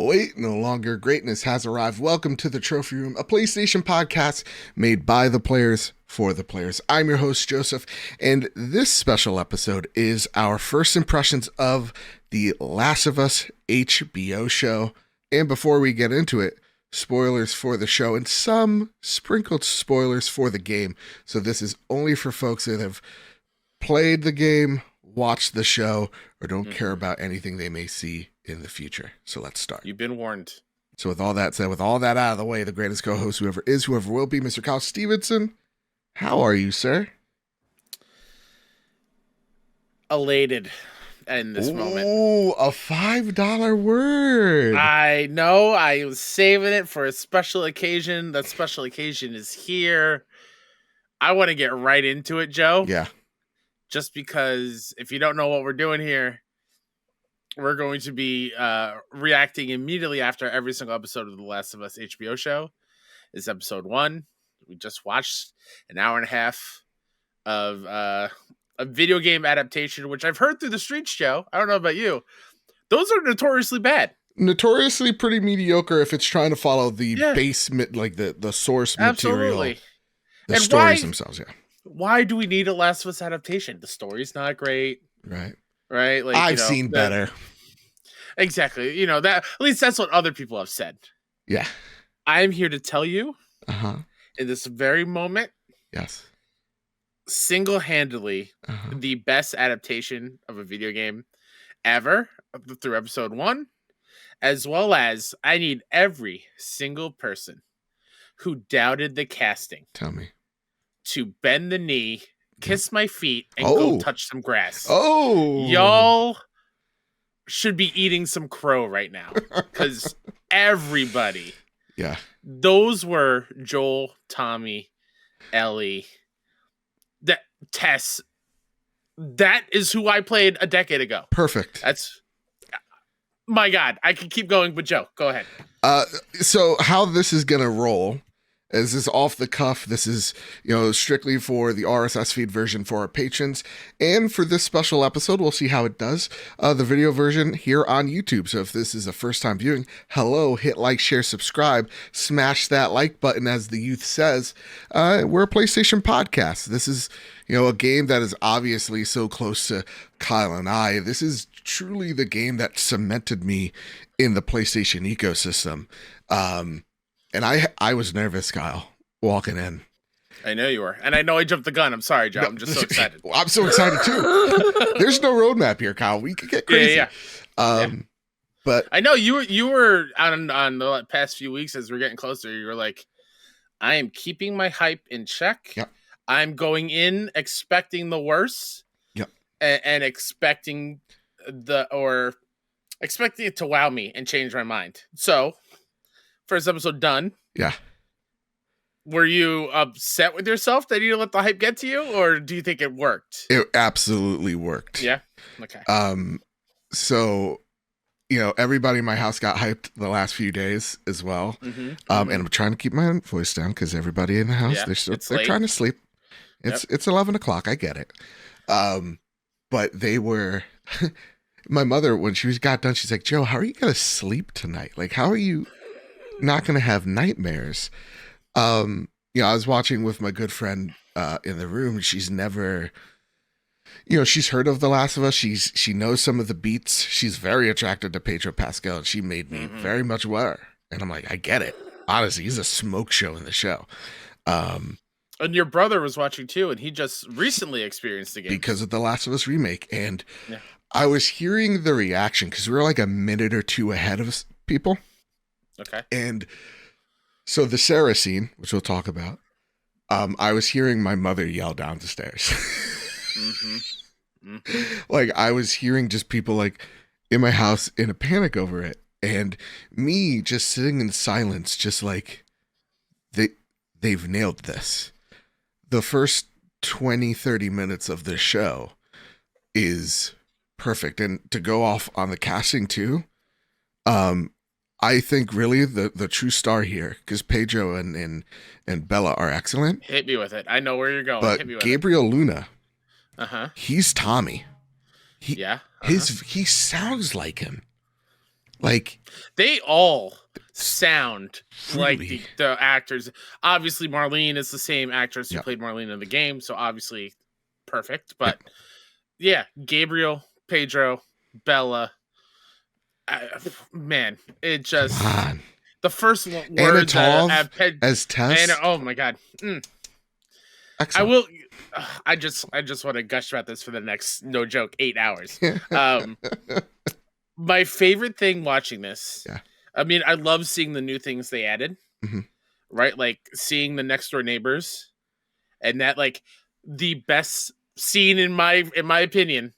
wait no longer. Greatness has arrived. Welcome to the Trophy Room, a PlayStation podcast made by the players for the players. I'm your host, Joseph, and this special episode is our first impressions of The Last of Us HBO show. And before we get into it, spoilers for the show and some sprinkled spoilers for the game. So this is only for folks that have played the game, watched the show, or don't care about anything they may see in the future. So let's start. You've been warned. So with all that said, with all that out of the way, the greatest co-host, whoever is, whoever will be, Mr. Kyle Stevenson, how are you, sir? Elated in this moment. Ooh, a $5 word. I know. I was saving it for a special occasion. That special occasion is here. I want to get right into it, Joe. Yeah. Just because if you don't know what we're doing here, we're going to be reacting immediately after every single episode of The Last of Us HBO show. This is episode 1. We just watched an hour and a half of a video game adaptation, which I've heard through the streets, Joe. I don't know about you. Those are notoriously bad. Notoriously pretty mediocre if it's trying to follow the base, like the source material. The and stories themselves, yeah. Why do we need a Last of Us adaptation? The story's not great. Right. Like I've seen better. Exactly. That at least that's what other people have said. Yeah. I'm here to tell you in this very moment. Yes. Single-handedly the best adaptation of a video game ever through episode 1, as well as I need every single person who doubted the casting. Tell me. To bend the knee, kiss my feet, and go touch some grass. Y'all should be eating some crow right now. Because everybody. Yeah. Those were Joel, Tommy, Ellie, Tess. That is who I played a decade ago. Perfect. That's... My God. I can keep going, but Joe, go ahead. So how this is going to roll... Is this off the cuff? This is, strictly for the RSS feed version for our patrons. And for this special episode, we'll see how it does. The video version here on YouTube. So if this is a first time viewing, hello, hit like, share, subscribe, smash that like button, as the youth says. We're a PlayStation podcast. This is, a game that is obviously so close to Kyle and I. This is truly the game that cemented me in the PlayStation ecosystem. And I was nervous, Kyle, walking in. I know you were. And I know I jumped the gun. I'm sorry, Joe. I'm just so excited. I'm so excited, too. There's no roadmap here, Kyle. We could get crazy. Yeah. But I know you were on the past few weeks as we're getting closer. You were like, I am keeping my hype in check. Yep. I'm going in expecting the worst. Yep. And expecting it to wow me and change my mind. So... First episode done. Yeah. Were you upset with yourself that you let the hype get to you, or do you think it worked? It absolutely worked. Yeah. Okay. So, everybody in my house got hyped the last few days as well. And I'm trying to keep my voice down because everybody in the house they're trying to sleep. It's 11 o'clock. I get it. But they were. My mother, when she got done, she's like, Joe, how are you gonna sleep tonight? Like, how are you not going to have nightmares? I was watching with my good friend in the room. She's never, she's heard of The Last of Us. She knows some of the beats. She's very attracted to Pedro Pascal, and she made me very much aware. And I'm like, I get it. Honestly, he's a smoke show in the show. And your brother was watching too, and he just recently experienced the game because of The Last of Us remake. And I was hearing the reaction because we were like a minute or two ahead of people. Okay. And so the Sarah scene, which we'll talk about, I was hearing my mother yell down the stairs. Like, I was hearing just people like in my house in a panic over it. And me just sitting in silence, just like, they've nailed this. The first 20, 30 minutes of this show is perfect. And to go off on the casting too, I think really the true star here, because Pedro and Bella are excellent. Hit me with it. I know where you're going. But Hit me with Gabriel Luna, Uh-huh. He's Tommy. Yeah. He sounds like him. Like they all sound like truly. the actors. Obviously, Marlene is the same actress who Yep. played Marlene in the game, so obviously perfect. But Yep. yeah, Gabriel, Pedro, Bella, man, it Come just on. the first Anna words Tov at Ped as and Tess. oh my god, I Excellent. will. I just want to gush about this for the next, no joke, 8 hours. My favorite thing watching this. Yeah. I mean, I love seeing the new things they added. Mm-hmm. Right, like seeing the next door neighbors, and that like the best scene in my opinion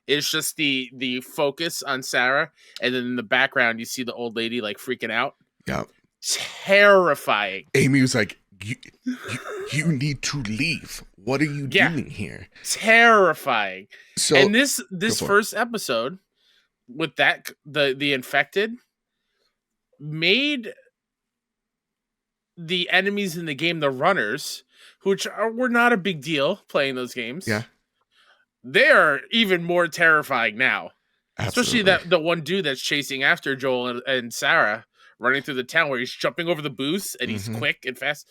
is just the focus on Sarah, and then in the background you see the old lady like freaking out. Yeah. Terrifying. Amy was like, you need to leave. What are you doing here? Terrifying. So, and this first episode with that the infected made the enemies in the game, the runners, were not a big deal playing those games. Yeah. They are even more terrifying now. Absolutely. Especially the one dude that's chasing after Joel and Sarah running through the town where he's jumping over the booths and he's quick and fast.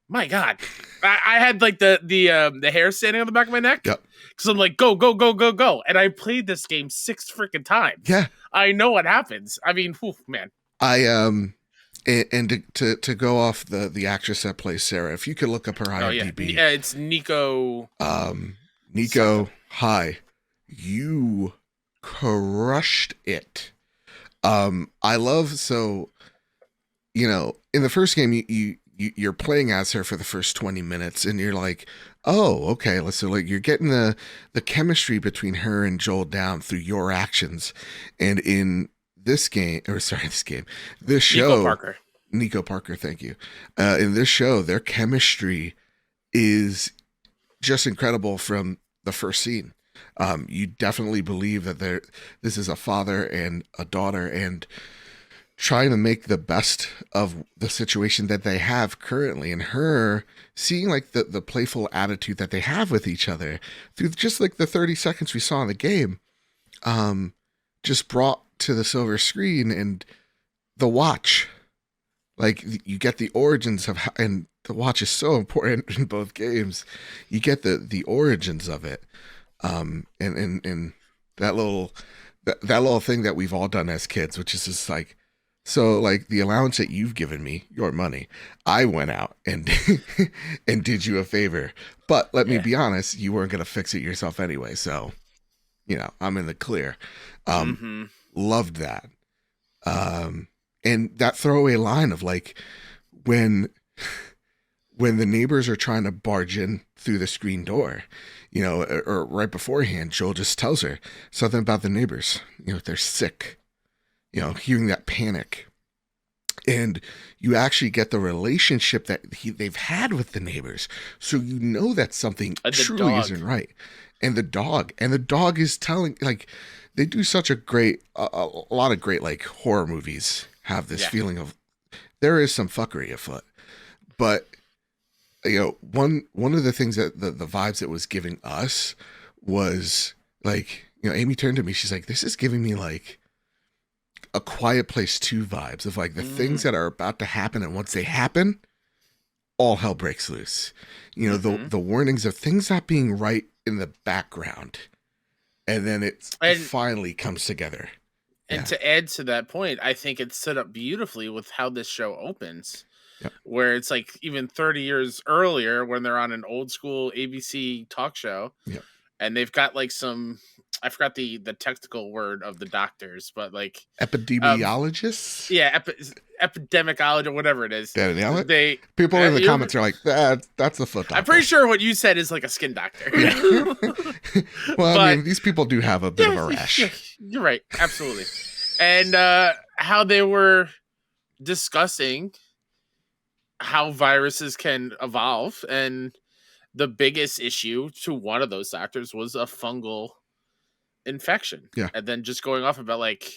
My God. I had like the hair standing on the back of my neck. Yep. Because I'm like, go, go, go, go, go. And I played this game 6 freaking times. Yeah. I know what happens. I mean, whew, man. And to go off the actress that plays Sarah, if you could look up her IMDb. Yeah, it's Nico. Nico, hi. You crushed it. I love, so, in the first game, you're playing as her for the first 20 minutes and you're like, oh, okay. So like you're getting the chemistry between her and Joel down through your actions. And in this show, Nico Parker, thank you. In this show, their chemistry is just incredible from the first scene. You definitely believe that this is a father and a daughter, and trying to make the best of the situation that they have currently, and her seeing like the playful attitude that they have with each other through just like the 30 seconds we saw in the game, just brought to the silver screen. And the watch, like you get the origins of how, and the watch is so important in both games. You get the origins of it. And that little thing that we've all done as kids, which is just like, so like the allowance that you've given me, your money, I went out and and did you a favor. But let me be honest, you weren't going to fix it yourself anyway. So, I'm in the clear. Loved that. And that throwaway line of like, when the neighbors are trying to barge in through the screen door, or right beforehand, Joel just tells her something about the neighbors. They're sick. Hearing that panic, and you actually get the relationship that they've had with the neighbors. So that something truly isn't right. And the dog is telling, like, they do such a lot of great like horror movies have this feeling of there is some fuckery afoot. But one of the things that the vibes it was giving us was like, Amy turned to me, she's like, this is giving me like A Quiet Place 2 vibes of like the things that are about to happen, and once they happen, all hell breaks loose. The warnings of things not being right in the background, and then it finally comes together. And to add to that point, I think it's set up beautifully with how this show opens, where it's like even 30 years earlier when they're on an old school ABC talk show, and they've got like some, I forgot the technical word of the doctors, but like epidemiologists. Epidemicologist, or whatever it is. People in the comments are like, that's the foot doctor. I'm pretty sure what you said is like a skin doctor. Well, I mean, these people do have a bit of a rash. You're right, absolutely. And how they were discussing how viruses can evolve, and the biggest issue to one of those doctors was a fungal infection. And then just going off about like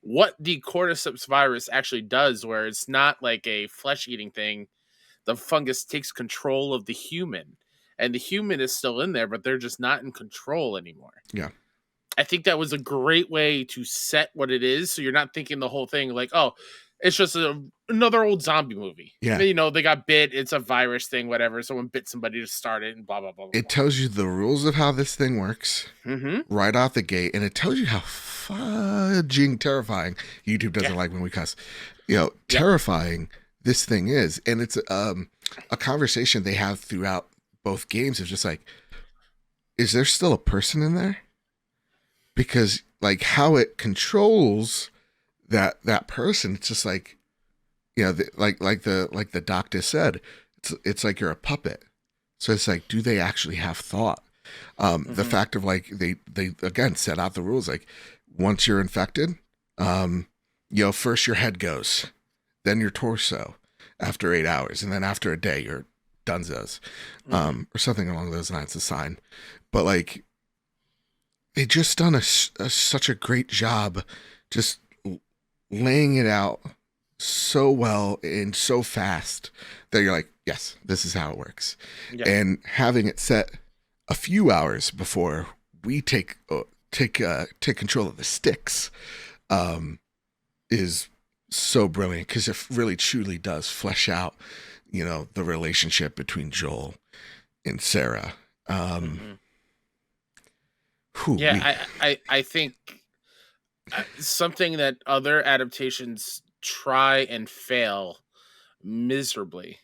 what the cordyceps virus actually does, where it's not like a flesh-eating thing. The fungus takes control of the human, and the human is still in there, but they're just not in control anymore. I think that was a great way to set what it is. So you're not thinking the whole thing like, oh, it's just another old zombie movie. Yeah. You know, they got bit. It's a virus thing, whatever. Someone bit somebody to start it and blah, blah, blah, blah. It tells you the rules of how this thing works right off the gate. And it tells you how fudging terrifying. YouTube doesn't like when we cuss. You know, terrifying this thing is. And it's a conversation they have throughout both games of just like, is there still a person in there? Because like how it controls that person, it's just like, you know, like the doctor said, it's like you're a puppet. So it's like, do they actually have thought? The fact of like they again set out the rules like once you're infected, you know, first your head goes, then your torso after 8 hours, and then after a day you're dunzos, or something along those lines. A sign, but like they just done such a great job, just laying it out so well and so fast that you're like, yes, this is how it works. And having it set a few hours before we take control of the sticks is so brilliant, because it really truly does flesh out, you know, the relationship between Joel and Sarah. I think something that other adaptations try and fail miserably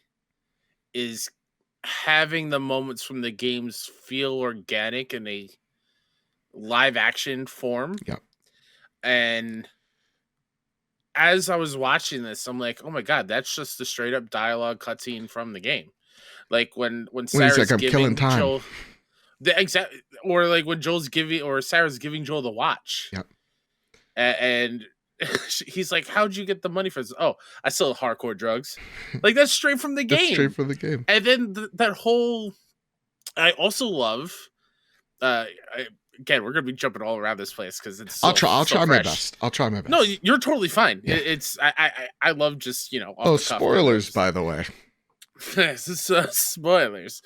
is having the moments from the games feel organic in a live action form. And as I was watching this, I'm like, oh my God, that's just the straight up dialogue cutscene from the game. Like when Sarah's like, I'm giving Joel or like when Joel's giving, or Sarah's giving Joel the watch. And he's like, how'd you get the money for this? Oh, I sell hardcore drugs. Like that's straight from the game. That's straight from the game. And then that whole, I also love, again, we're going to be jumping all around this place because it's I'll try my best. No, you're totally fine. It's I love just, you know. Spoilers, by the way. Spoilers.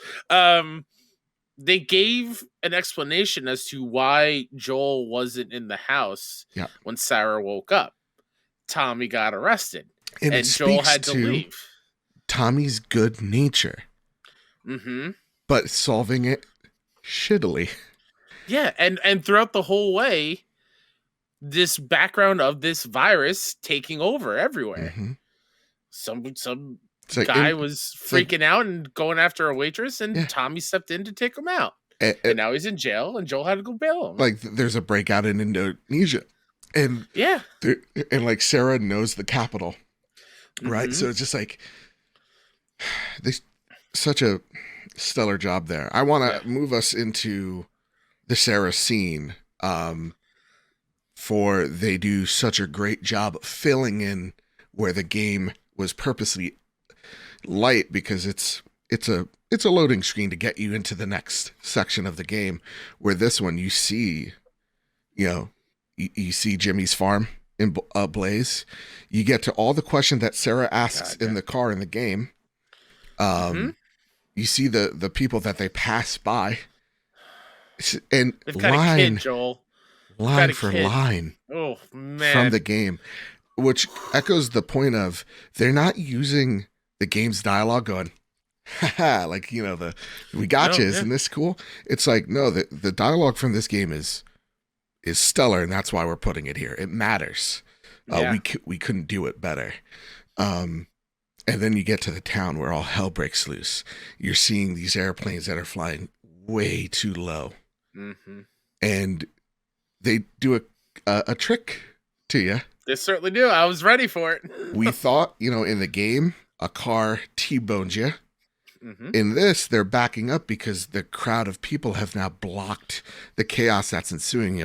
They gave an explanation as to why Joel wasn't in the house when Sarah woke up. Tommy got arrested, and Joel had to leave. Tommy's good nature, but solving it shittily. Yeah, and throughout the whole way, this background of this virus taking over everywhere. Some guy was freaking out and going after a waitress, and Tommy stepped in to take him out. And now he's in jail, and Joel had to go bail him. Like there's a breakout in Indonesia, and and like Sarah knows the capital, right? So it's just like such a stellar job there. I want to move us into the Sarah scene. For they do such a great job of filling in where the game was purposely light, because it's a loading screen to get you into the next section of the game, where this one you see, you know, you see Jimmy's farm in blaze. You get to all the questions that Sarah asks in the car in the game. You see the people that they pass by, and they've got a kid, Joel. Line for line from the game, which echoes the point of they're not using the game's dialogue going, haha, like, you know, we got you, isn't this cool? It's like, no, the dialogue from this game is stellar, and that's why we're putting it here. It matters. We couldn't do it better. And then you get to the town where all hell breaks loose. You're seeing these airplanes that are flying way too low, and they do a trick to you. They certainly do. I was ready for it. We thought, you know, in the game, a car T-boned you. In this, they're backing up because the crowd of people have now blocked the chaos that's ensuing.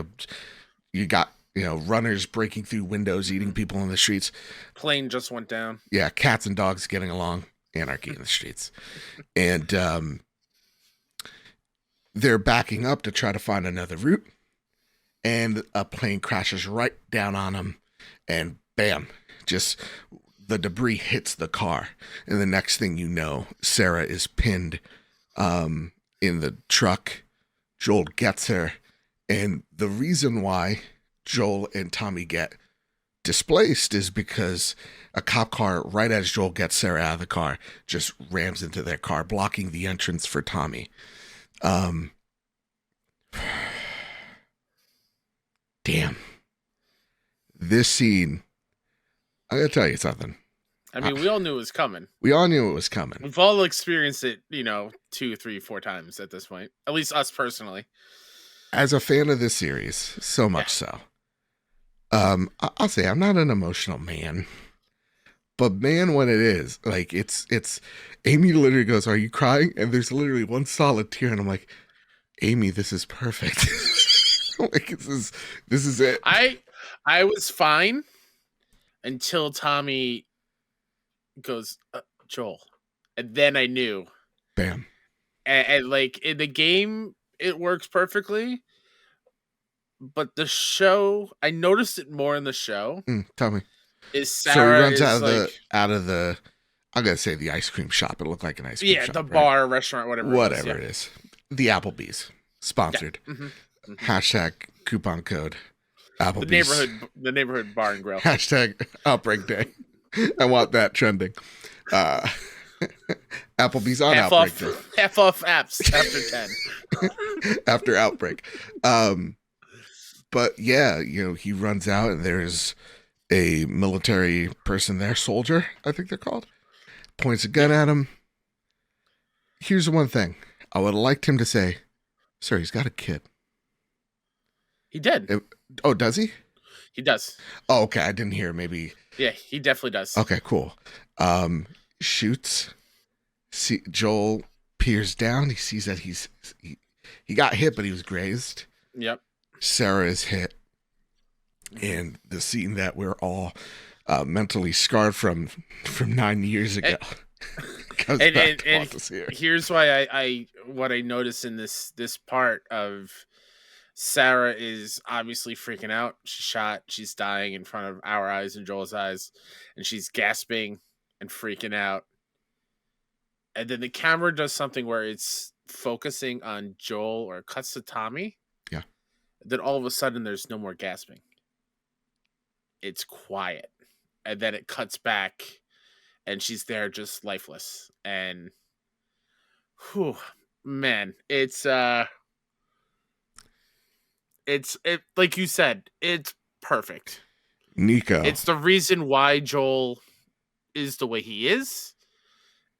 You got, you know, runners breaking through windows, eating people in the streets. Plane just went down. Yeah, cats and dogs getting along. Anarchy in the streets. And they're backing up to try to find another route. And a plane crashes right down on them, and bam, just the debris hits the car. And the next thing you know, Sarah is pinned in the truck. Joel gets her, And the reason why Joel and Tommy get displaced is because a cop car, right as Joel gets Sarah out of the car, just rams into their car, blocking the entrance for Tommy. Damn. This scene, I gotta tell you something. I mean, we all knew it was coming. We all knew it was coming. We've all experienced it, 2, 3, 4 times at this point. At least us personally. As a fan of this series, so much so. I'll say I'm not an emotional man. But man, when it is, like it's Amy literally goes, "Are you crying?" And there's literally one solid tear, and I'm like, Amy, this is perfect. Like this is it. I was fine until Tommy goes, Joel, and then I knew. Bam. And like in the game, it works perfectly. But the show, I noticed it more in the show. Tell me. Is Sarah so he runs out of the I'm gonna say the ice cream shop. It looked like an ice cream shop. Yeah, the bar, restaurant, whatever it is. The Applebee's. Sponsored. Yeah. Hashtag coupon code Applebee's. The neighborhood bar and grill. Hashtag Outbreak Day. I want that trending. Applebee's on Outbreak Day. Half off apps after 10. After Outbreak. But yeah, he runs out and there's a military person there, soldier, I think they're called, points a gun at him. Here's the one thing. I would have liked him to say, "Sir, he's got a kid." He did. Does he? He does. Oh, okay. I didn't hear. Maybe. Yeah, he definitely does. Okay, cool. Shoots. Joel peers down. He sees that he got hit, but he was grazed. Yep. Sarah is hit. And the scene that we're all mentally scarred from 9 years ago. And here's why what I noticed in this part of Sarah is obviously freaking out. She's shot. She's dying in front of our eyes and Joel's eyes. And she's gasping and freaking out. And then the camera does something where it's focusing on Joel or it cuts to Tommy. Yeah. Then all of a sudden there's no more gasping. It's quiet. And then it cuts back and she's there just lifeless. And whew, man, it's like you said, it's perfect. Nico. It's the reason why Joel is the way he is.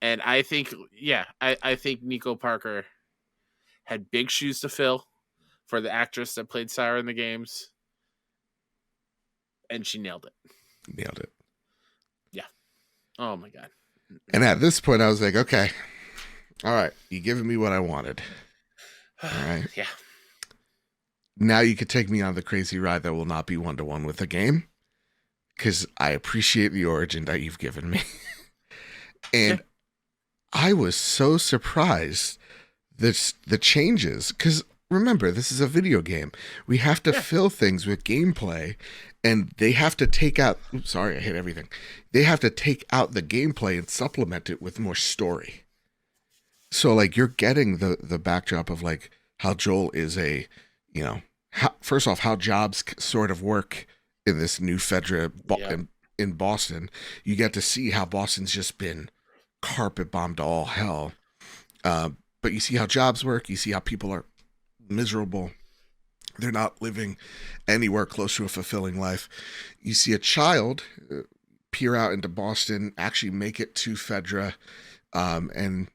And I think, I think Nico Parker had big shoes to fill for the actress that played Sarah in the games. And she nailed it. Yeah. Oh my God. And at this point, I was like, okay, all right, you giving me what I wanted. All right. Yeah. Now you could take me on the crazy ride that will not be 1-to-1 with the game, because I appreciate the origin that you've given me. And I was so surprised that the changes, because remember, this is a video game. We have to fill things with gameplay, and they have to take out... Oops, sorry, I hit everything. They have to take out the gameplay and supplement it with more story. So, like, you're getting the backdrop of, like, how Joel is a, first off, how jobs sort of work in this new Fedra in Boston. You get to see how Boston's just been carpet bombed to all hell. But you see how jobs work. You see how people are miserable. They're not living anywhere close to a fulfilling life. You see a child peer out into Boston, actually make it to Fedra, and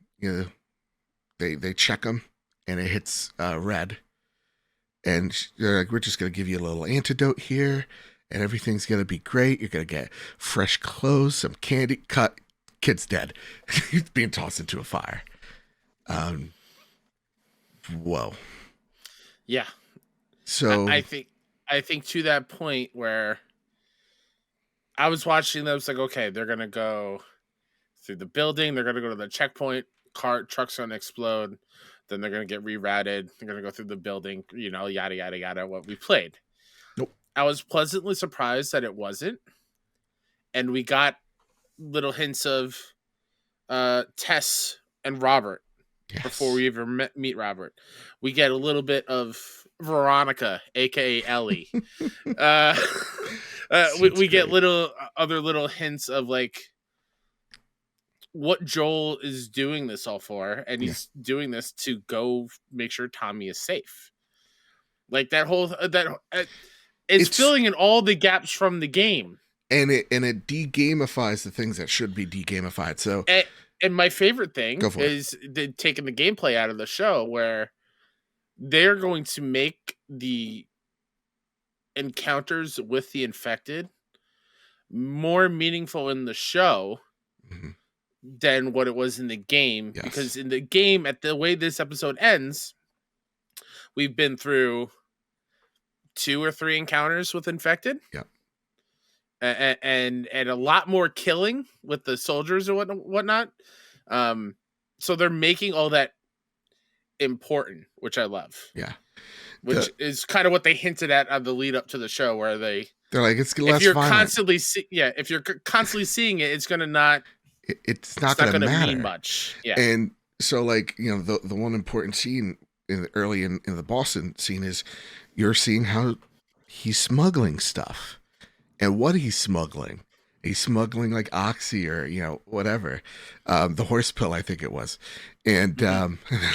they check him, and it hits red, and they're like, "We're just gonna give you a little antidote here, and everything's gonna be great. You're gonna get fresh clothes, some candy. Cut, kid's dead. He's being tossed into a fire." Whoa. Yeah. So I think to that point where I was watching them, I was like, okay, they're gonna go through the building, they're gonna go to the checkpoint, trucks gonna explode, then they're gonna get rerouted, they're gonna go through the building, yada yada yada, what we played. Nope. I was pleasantly surprised that it wasn't. And we got little hints of Tess and Robert before we ever meet Robert. We get a little bit of Veronica, aka Ellie. We get other little hints of like what Joel is doing this all for, and he's doing this to go make sure Tommy is safe. Like that whole it's filling in all the gaps from the game, and it de-gamifies the things that should be de-gamified. So, and my favorite thing is taking the gameplay out of the show, where they're going to make the encounters with the infected more meaningful in the show than what it was in the game. Yes. Because in the game, at the way this episode ends, we've been through 2 or 3 encounters with infected. Yeah. And a lot more killing with the soldiers or whatnot. So they're making all that important, which I love. Yeah. Which is kind of what they hinted at on the lead up to the show, where they're like, it's less if you're violent. constantly if you're constantly seeing it, it's gonna not. It's not going to mean much. Yeah. And so, like, you know, the one important scene early in the Boston scene is you're seeing how he's smuggling stuff, and what he's smuggling. He's smuggling like oxy or, you know, whatever, the horse pill, I think it was. And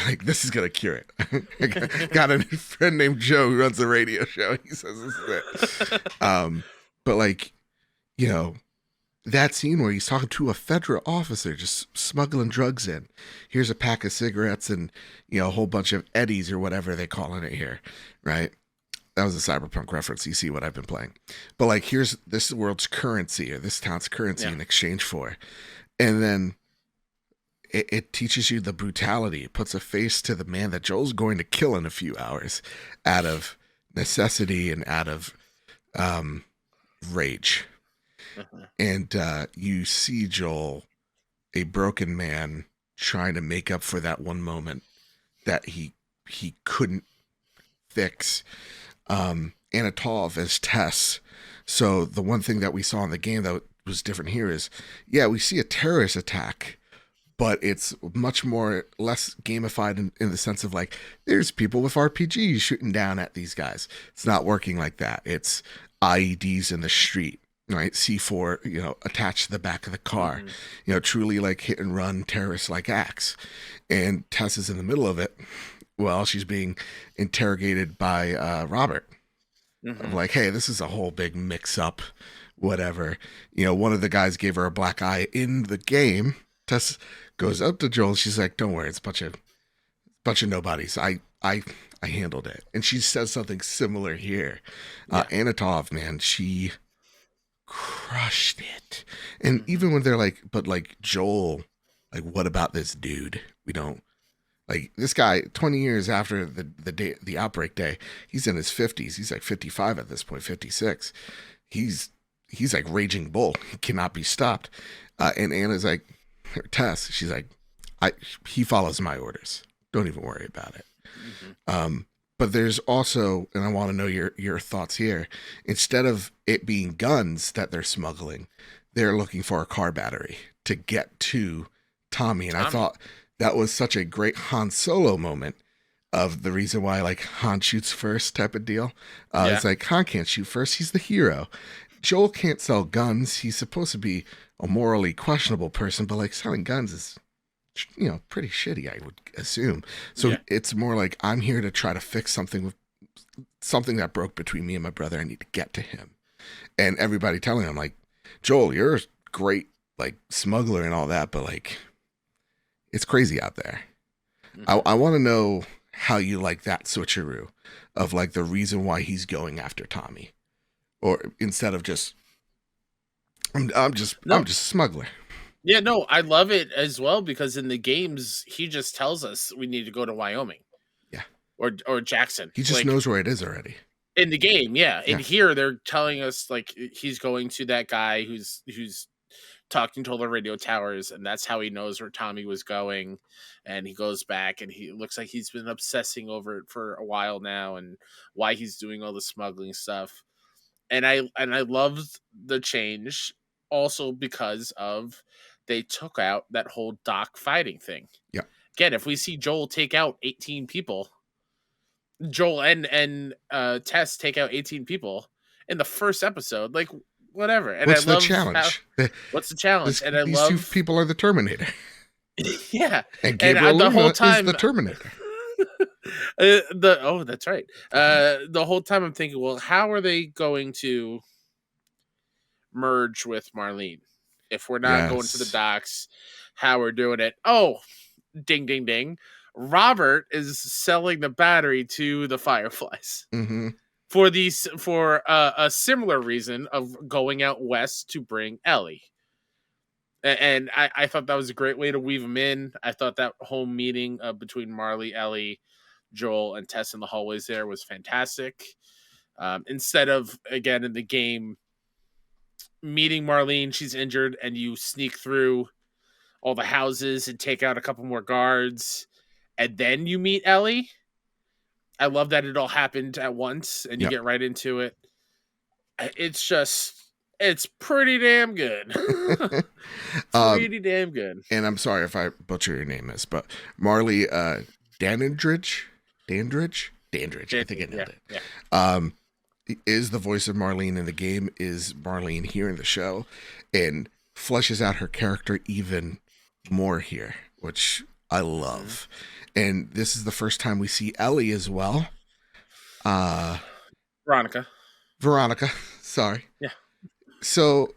like, this is going to cure it. I got a friend named Joe who runs the radio show. He says this is it. But like, you know, that scene where he's talking to a federal officer, just smuggling drugs in. Here's a pack of cigarettes and, you know, a whole bunch of Eddies or whatever they calling it here. Right. That was a Cyberpunk reference. You see what I've been playing. But like, here's this world's currency or this town's currency in exchange for. And then it teaches you the brutality. It puts a face to the man that Joel's going to kill in a few hours out of necessity and out of rage. And you see Joel, a broken man, trying to make up for that one moment that he couldn't fix. Anatov as Tess. So the one thing that we saw in the game that was different here is, we see a terrorist attack, but it's much less gamified in the sense of like, there's people with RPGs shooting down at these guys. It's not working like that. It's IEDs in the street, right? C4, you know, attached to the back of the car, you know, truly like hit and run terrorist like acts. And Tess is in the middle of it. Well, she's being interrogated by Robert. Of like, hey, this is a whole big mix-up, whatever. You know, one of the guys gave her a black eye in the game. Tess goes up to Joel. She's like, don't worry, it's a bunch of nobodies. I handled it. And she says something similar here. Anatov, man, she crushed it. And even when they're like, but like, Joel, like, what about this dude? We don't. Like, this guy, 20 years after the outbreak day, he's in his 50s. He's like 55 at this point, 56. He's like raging bull. He cannot be stopped. And Anna's like, Tess, she's like, he follows my orders. Don't even worry about it. But there's also, and I want to know your thoughts here, instead of it being guns that they're smuggling, they're looking for a car battery to get to Tommy. And I thought that was such a great Han Solo moment of the reason why, like, Han shoots first type of deal. It's like, Han can't shoot first. He's the hero. Joel can't sell guns. He's supposed to be a morally questionable person, but like, selling guns is, you know, pretty shitty, I would assume. So it's more like, I'm here to try to fix something that broke between me and my brother. I need to get to him. And everybody telling him, like, Joel, you're a great, like, smuggler and all that, but like, it's crazy out there. I want to know how you like that switcheroo of like the reason why he's going after Tommy, or instead of just I'm just a smuggler. Yeah, no, I love it as well, because in the games he just tells us we need to go to Wyoming. Yeah. Or Jackson. He just knows where it is already. In the game, yeah. And here they're telling us like he's going to that guy who's talking to all the radio towers, and that's how he knows where Tommy was going. And he goes back, and he looks like he's been obsessing over it for a while now, and why he's doing all the smuggling stuff. And I loved the change also because of they took out that whole Doc fighting thing. Yeah. Again, if we see Joel take out 18 people, Joel and Tess take out 18 people in the first episode. Like, whatever. And what's I the love challenge? what's the challenge? And I these two love people are the Terminator. Yeah, and Gabriel the whole Luna time is the Terminator. That's right. The whole time I'm thinking, well, how are they going to merge with Marlene if we're not going to the docks? How we're doing it? Oh, ding, ding, ding! Robert is selling the battery to the Fireflies for a similar reason of going out west to bring Ellie. And I thought that was a great way to weave them in. I thought that home meeting between Marley, Ellie, Joel, and Tess in the hallways there was fantastic. Instead of, again, in the game, meeting Marlene, she's injured, and you sneak through all the houses and take out a couple more guards, and then you meet Ellie. I love that it all happened at once, and you get right into it. It's pretty damn good. Pretty damn good. And I'm sorry if I butcher your name, but Marley Dandridge. I think I nailed it. Yeah. Is the voice of Marlene in the game, is Marlene here in the show, and fleshes out her character even more here, which I love. And this is the first time we see Ellie as well. Veronica, sorry. Yeah. So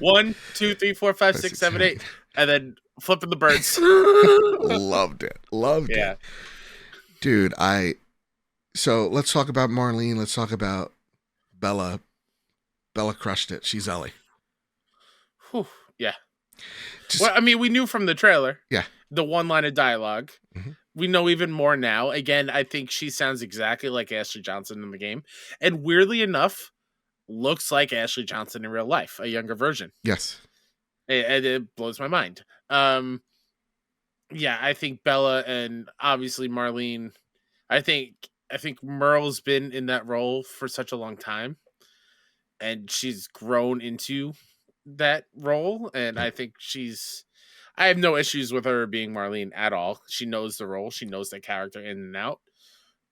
1, 2, 3, 4, 5, 6, 7, 8, and then flipping the birds. Loved it. Dude, so let's talk about Marlene. Let's talk about Bella. Bella crushed it. She's Ellie. Whew, yeah. Well, I mean, we knew from the trailer. Yeah. The one line of dialogue. We know even more now. Again, I think she sounds exactly like Ashley Johnson in the game. And weirdly enough, looks like Ashley Johnson in real life, a younger version. Yes. And it blows my mind. Yeah, I think Bella and obviously Marlene, I think Merle's been in that role for such a long time, and she's grown into that role. And I think I have no issues with her being Marlene at all. She knows the role. She knows the character in and out.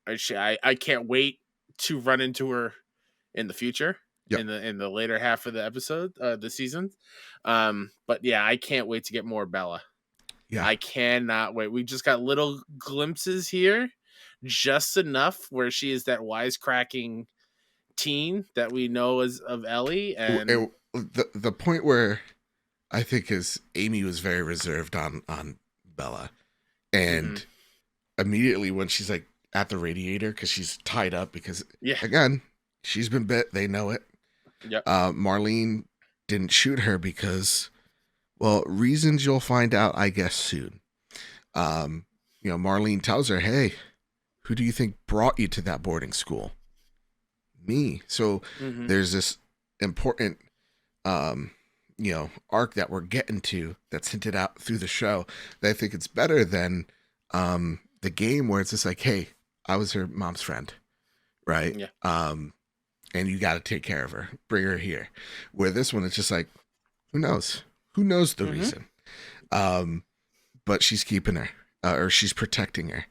I can't wait to run into her in the future. Yep. In the later half of the episode, the season. But yeah, I can't wait to get more Bella. Yeah. I cannot wait. We just got little glimpses here, just enough where she is that wisecracking teen that we know as of Ellie. And the point where I think is Amy was very reserved on Bella, and immediately when she's like at the radiator because she's tied up because again she's been bit, they know it. Yep. Marlene didn't shoot her because, well, reasons you'll find out, I guess, soon. Marlene tells her, "Hey, who do you think brought you to that boarding school?" Me. So there's this important, arc that we're getting to that's hinted out through the show that I think it's better than the game where it's just like, "Hey, I was her mom's friend," right? Yeah. And you got to take care of her, bring her here. Where this one, it's just like, who knows? Who knows the reason? But she's keeping her, or she's protecting her.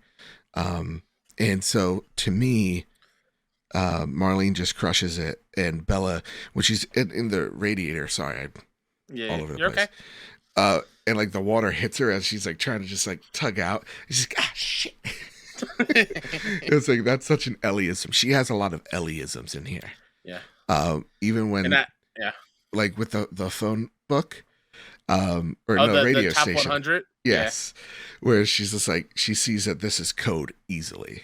And so to me, Marlene just crushes it. And Bella, when she's in the radiator, sorry, all over the place. Okay. And like the water hits her as she's like trying to just like tug out. She's like, shit. It's like, that's such an Ellieism. She has a lot of Ellieisms in here. Yeah. Even when, like with the phone book, radio the top station. 100. Yes, where she's just like, she sees that this is code easily,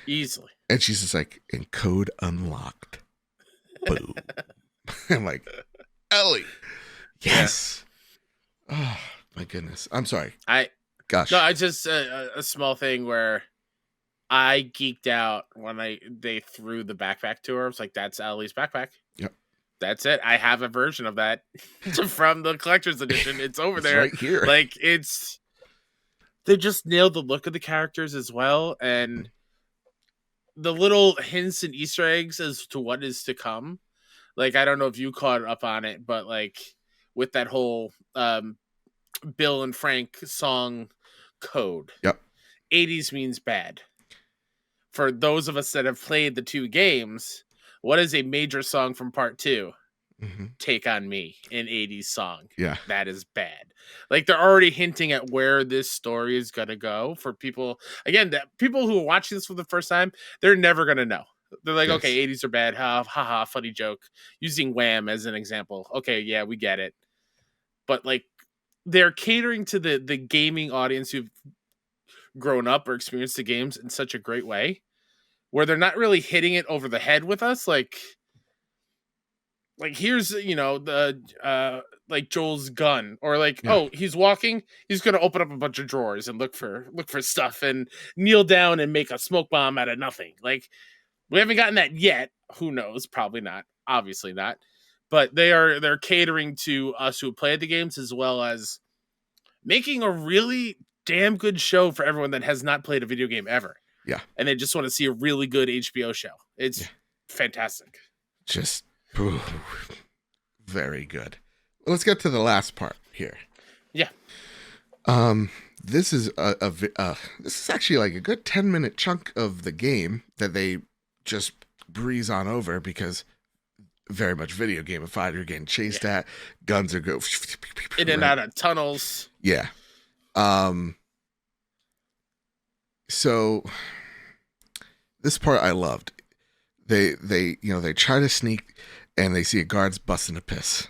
and she's just like, in code unlocked. Boom. I'm like, Ellie. Yes. Oh my goodness. I'm sorry. I just a small thing where I geeked out when they threw the backpack to her. I was like, that's Ellie's backpack. Yep. That's it. I have a version of that from the collector's edition. It's over there. Right here. Like, they just nailed the look of the characters as well. And the little hints and Easter eggs as to what is to come. Like, I don't know if you caught up on it, but like with that whole Bill and Frank song code. Yep. 80s means bad. for those of us that have played the 2 games, what is a major song from part 2? Mm-hmm. Take on Me, an 80s song. Yeah. That is bad. Like, they're already hinting at where this story is going to go for people. Again, that people who are watching this for the first time, they're never going to know. They're like, okay, 80s are bad. Ha, funny joke. Using Wham as an example. Okay, yeah, we get it. But, like, they're catering to the gaming audience who've grown up or experienced the games in such a great way, where they're not really hitting it over the head with us. Like here's, the like Joel's gun, or like, oh, he's walking, he's gonna open up a bunch of drawers and look for stuff and kneel down and make a smoke bomb out of nothing. Like, we haven't gotten that yet. Who knows? Probably not. Obviously not. But they're catering to us who played the games, as well as making a really damn good show for everyone that has not played a video game ever. Yeah. And they just want to see a really good HBO show. It's fantastic. Just very good. Let's get to the last part here. Yeah. This is this is actually like a good 10-minute chunk of the game that they just breeze on over, because very much video gamified. You're getting chased at, guns are go in and out of tunnels. Yeah. So this part I loved. They try to sneak and they see a guard's busting a piss.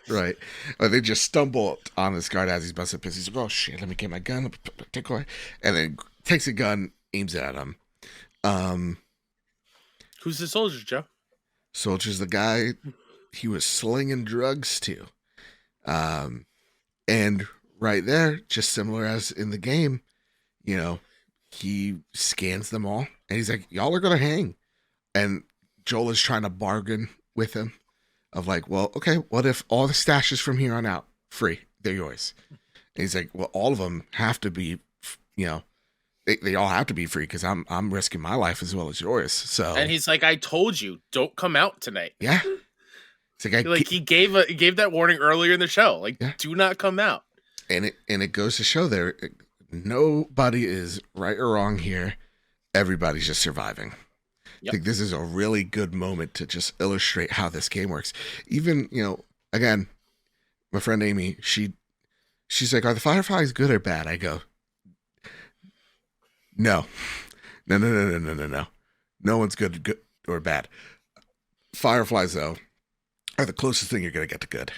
Right. Or they just stumble on this guard as he's busting a piss. He's like, oh shit, let me get my gun, take away, and then takes a gun, aims it at him. Who's the soldier, Joe? Soldier's the guy he was slinging drugs to. And right there, just similar as in the game, he scans them all and he's like, y'all are going to hang. And Joel is trying to bargain with him of like, well, okay, what if all the stashes from here on out, free, they're yours? And he's like, well, all of them have to be, they all have to be free because I'm risking my life as well as yours. So, and he's like, I told you, don't come out tonight. Yeah. It's like, he gave that warning earlier in the show. Like, do not come out. And it goes to show there, nobody is right or wrong here. Everybody's just surviving. Yep. I think this is a really good moment to just illustrate how this game works. Even, again, my friend Amy, she's like, are the fireflies good or bad? I go, no. No one's good or bad. Fireflies, though, are the closest thing you're going to get to good.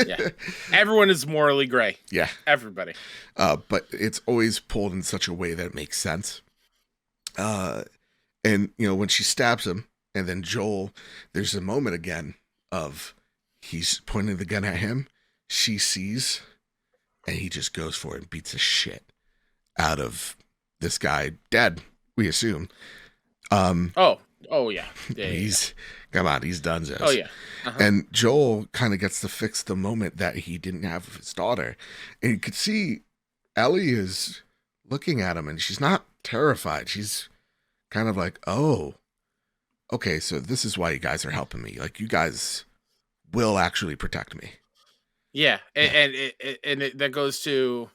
Yeah. Everyone is morally gray. Yeah. Everybody. But it's always pulled in such a way that it makes sense. And, when she stabs him, and then Joel, there's a moment again of he's pointing the gun at him. She sees, and he just goes for it and beats the shit out of this guy, dead, we assume. Oh yeah. Come on, he's done this. Oh yeah. Uh-huh. And Joel kind of gets to fix the moment that he didn't have with his daughter. And you could see Ellie is looking at him and she's not terrified. She's kind of like, oh, okay, so this is why you guys are helping me. Like, you guys will actually protect me. Yeah. And that goes to,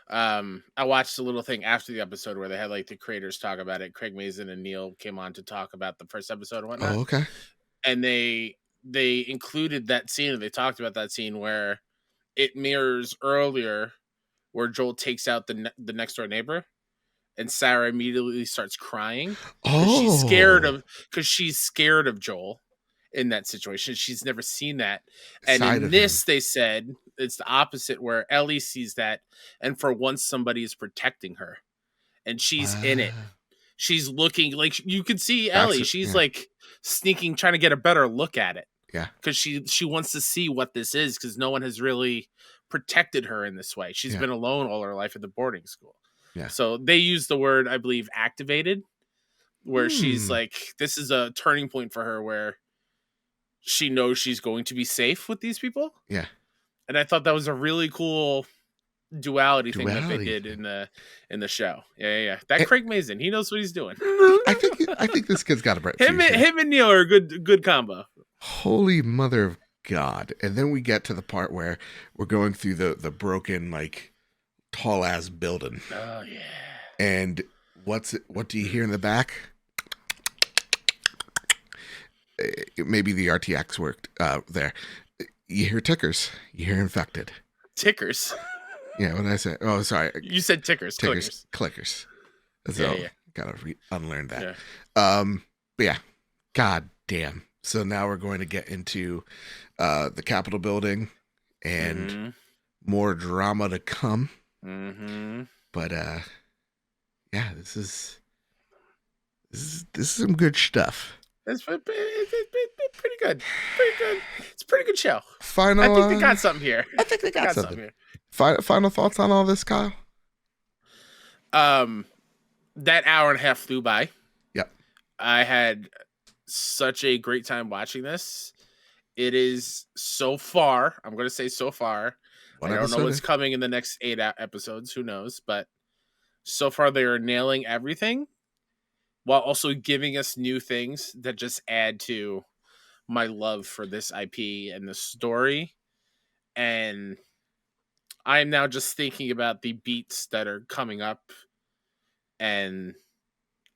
I watched a little thing after the episode where they had like the creators talk about it. Craig Mazin and Neil came on to talk about the first episode and whatnot. Oh, okay. And they included that scene, and they talked about that scene where it mirrors earlier where Joel takes out the next door neighbor, and Sarah immediately starts crying. Oh, she's scared of Joel in that situation. She's never seen that. And in this, they said it's the opposite, where Ellie sees that, and for once somebody is protecting her, and she's in it. She's looking, like, you could see Ellie. She's like sneaking, trying to get a better look at it. Yeah. Because she wants to see what this is, because no one has really protected her in this way. She's been alone all her life at the boarding school. Yeah. So they use the word, I believe, activated, where she's like, this is a turning point for her where she knows she's going to be safe with these people. Yeah. And I thought that was a really cool duality thing that they did in the show. Yeah. That Craig Mazin, he knows what he's doing. I think this kid's got a bright future. Him and Neil are a good combo. Holy mother of God. And then we get to the part where we're going through the broken, like, tall ass building. Oh yeah. And What's it? What do you hear in the back? Maybe the RTX worked there. You hear tickers. You hear infected. Tickers. Yeah, what did I say? Oh, sorry. You said tickers. Clickers. So gotta unlearn that. Yeah. But yeah, god damn. So now we're going to get into the Capitol building and more drama to come. Mm-hmm. But yeah, this is some good stuff. It's pretty good. Pretty good. It's a pretty good show. I think they got something here. I think they got something here. Final thoughts on all this, Kyle? That hour and a half flew by. Yep. I had such a great time watching this. It is so far. I'm going to say so far. I don't know what's coming in the next 8 episodes. Who knows? But so far, they are nailing everything while also giving us new things that just add to my love for this IP and the story. And I'm now just thinking about the beats that are coming up. And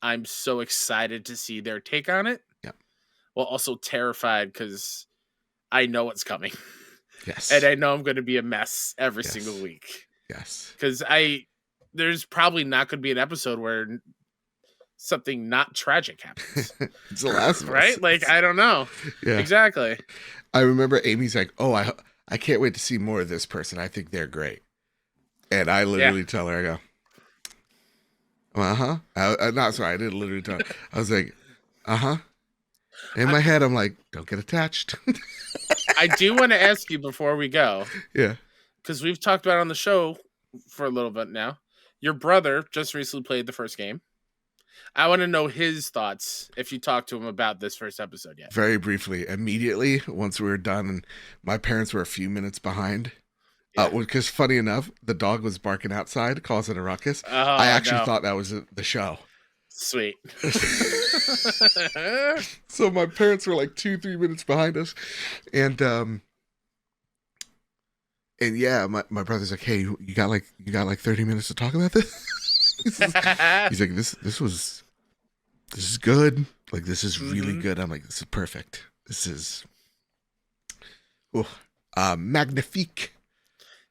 I'm so excited to see their take on it. Yeah. While also terrified because I know what's coming. Yes. And I know I'm going to be a mess every single week. Yes. Because there's probably not going to be an episode where something not tragic happens. It's the last of us. Right? Like, I don't know. Yeah. Exactly. I remember Amy's like, oh, I can't wait to see more of this person. I think they're great. And I literally tell her, I go, uh-huh. Not sorry, I didn't literally tell her. I was like, uh-huh. In my head, I'm like, don't get attached. I do want to ask you before we go. Yeah. Because we've talked about it on the show for a little bit now. Your brother just recently played the first game. I want to know his thoughts if you talked to him about this first episode yet. Very briefly. Immediately, once we were done, and my parents were a few minutes behind. Because funny enough, the dog was barking outside, causing a ruckus. I actually thought that was the show. Sweet. So my parents were like 2-3 minutes behind us. And yeah, my brother's like, hey, you got like 30 minutes to talk about this? He's like, this is good. Like, this is really good. I'm like, this is perfect. This is magnifique.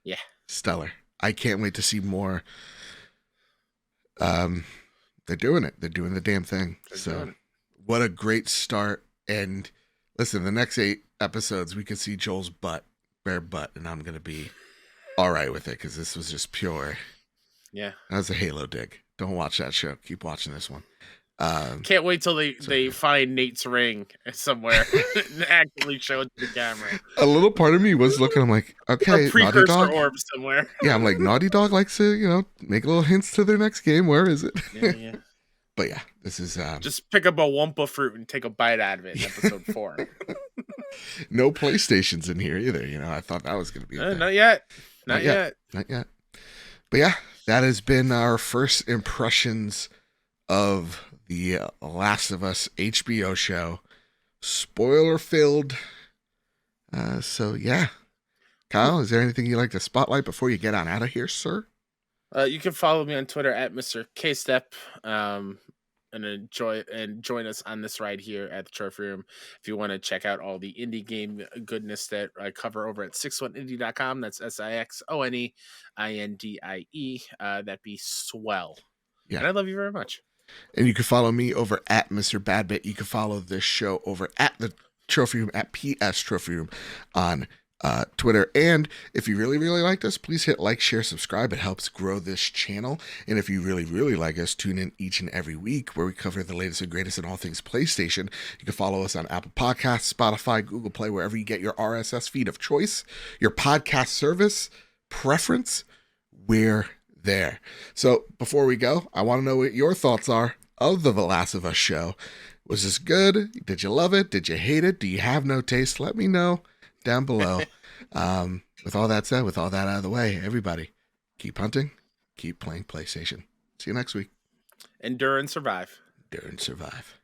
Yeah. Stellar. I can't wait to see more. They're doing it. They're doing the damn thing. What a great start. And listen, the next 8 episodes, we could see Joel's bare butt, and I'm going to be all right with it because this was just pure. Yeah. That was a Halo dig. Don't watch that show. Keep watching this one. Can't wait till they find Nate's ring somewhere and actively show it to the camera. A little part of me was looking, I'm like, okay, Naughty Dog orb somewhere. Yeah, I'm like, Naughty Dog likes to, make little hints to their next game. Where is it? Yeah. But yeah, this is just pick up a Wumpa fruit and take a bite out of it in episode 4. No PlayStations in here either. I thought that was going to be not yet. Not yet. But yeah, that has been our first impressions of the Last of Us HBO show. Spoiler filled. So yeah. Kyle, is there anything you'd like to spotlight before you get on out of here, sir? You can follow me on Twitter at Mr. K-Step, and join us on this ride here at the Trophy Room. If you want to check out all the indie game goodness that I cover over at 61indie.com, that's SIXONEINDIE. That'd be swell. Yeah. And I love you very much. And you can follow me over at Mr. Badbit. You can follow this show over at the Trophy Room at PS Trophy Room on Twitter. And if you really, really like us, please hit like, share, subscribe. It helps grow this channel. And if you really, really like us, tune in each and every week where we cover the latest and greatest in all things PlayStation. You can follow us on Apple Podcasts, Spotify, Google Play, wherever you get your RSS feed of choice, your podcast service preference. We're there. So before we go, I want to know what your thoughts are of the Last of Us show. Was this good? Did you love it? Did you hate it? Do you have no taste? Let me know down below. With all that said, with all that out of the way, everybody, keep hunting, keep playing PlayStation. See you next week. Endure and survive. Endure and survive.